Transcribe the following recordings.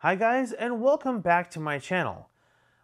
Hi guys, and welcome back to my channel.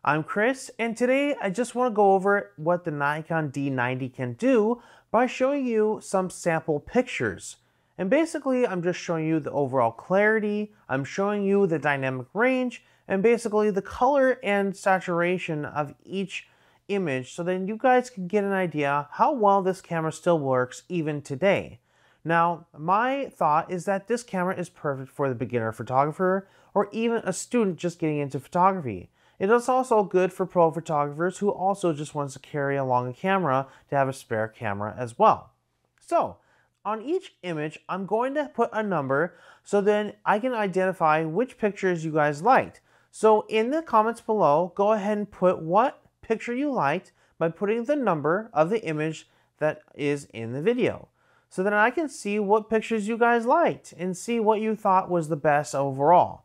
I'm Chris, and today I just want to go over what the Nikon D90 can do by showing you some sample pictures. And basically I'm just showing you the overall clarity, I'm showing you the dynamic range, and basically the color and saturation of each image so then you guys can get an idea how well this camera still works even today. Now, my thought is that this camera is perfect for the beginner photographer or even a student just getting into photography. It is also good for pro photographers who also just wants to carry along a camera to have a spare camera as well. So, on each image, I'm going to put a number so then I can identify which pictures you guys liked. So in the comments below, go ahead and put what picture you liked by putting the number of the image that is in the video. So then I can see what pictures you guys liked and see what you thought was the best overall.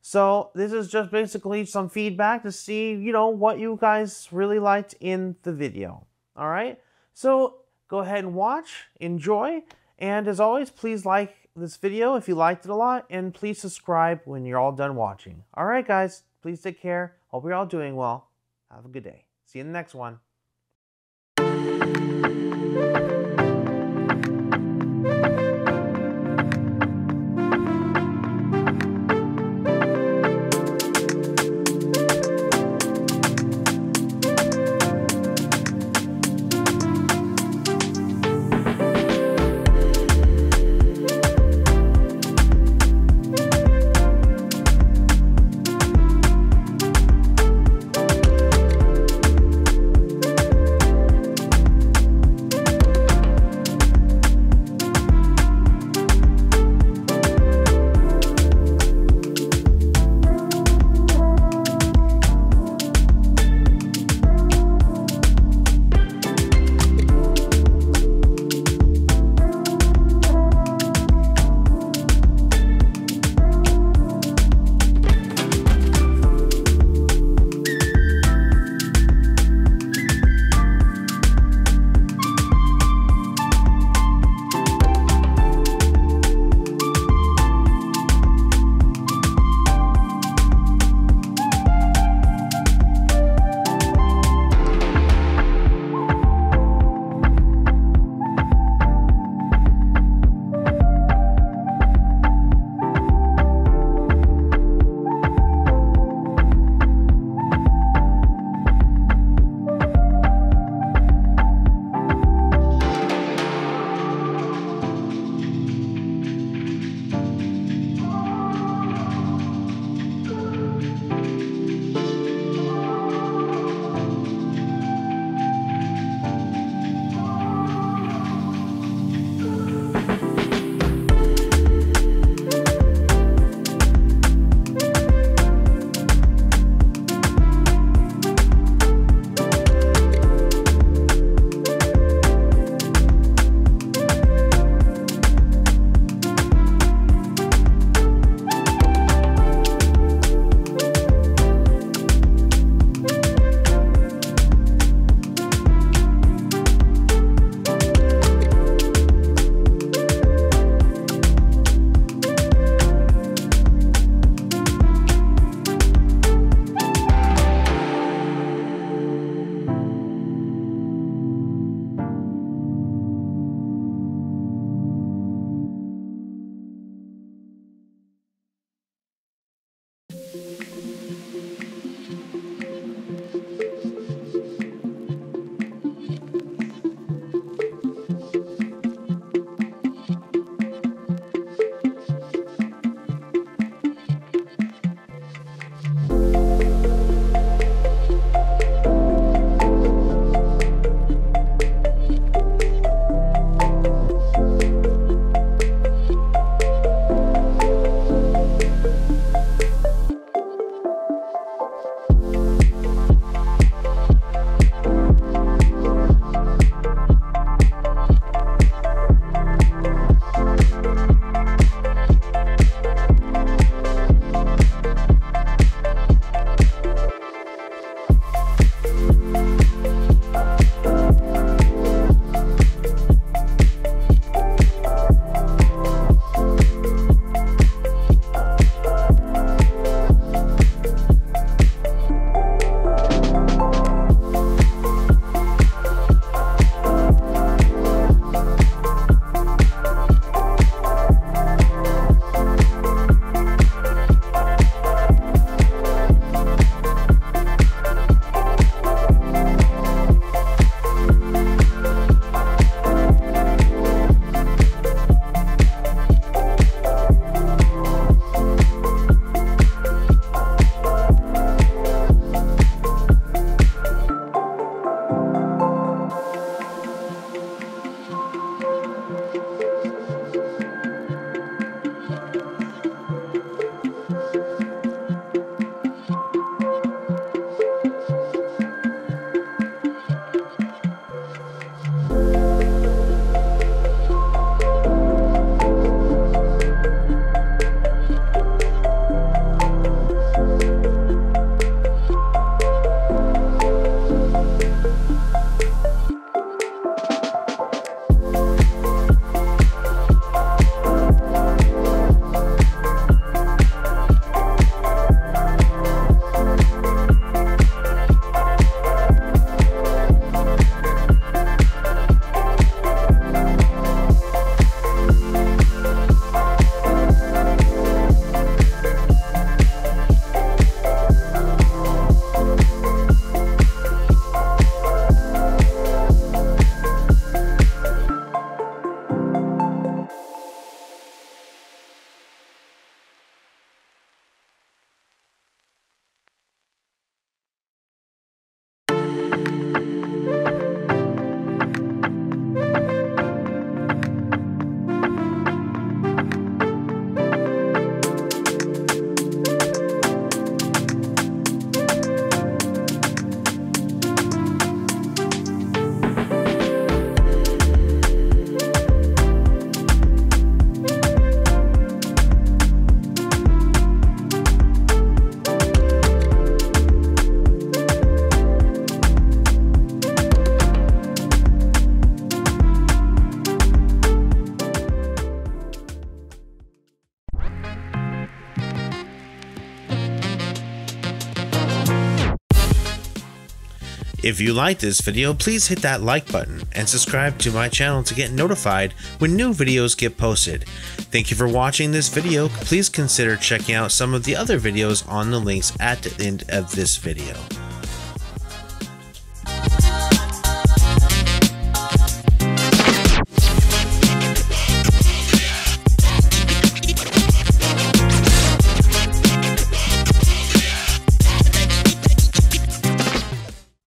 So this is just basically some feedback to see, what you guys really liked in the video. All right, so go ahead and watch, enjoy, and as always, please like this video if you liked it a lot, and please subscribe when you're all done watching. All right, guys, please take care. Hope you're all doing well. Have a good day. See you in the next one. If you like this video, please hit that like button and subscribe to my channel to get notified when new videos get posted. Thank you for watching this video. Please consider checking out some of the other videos on the links at the end of this video.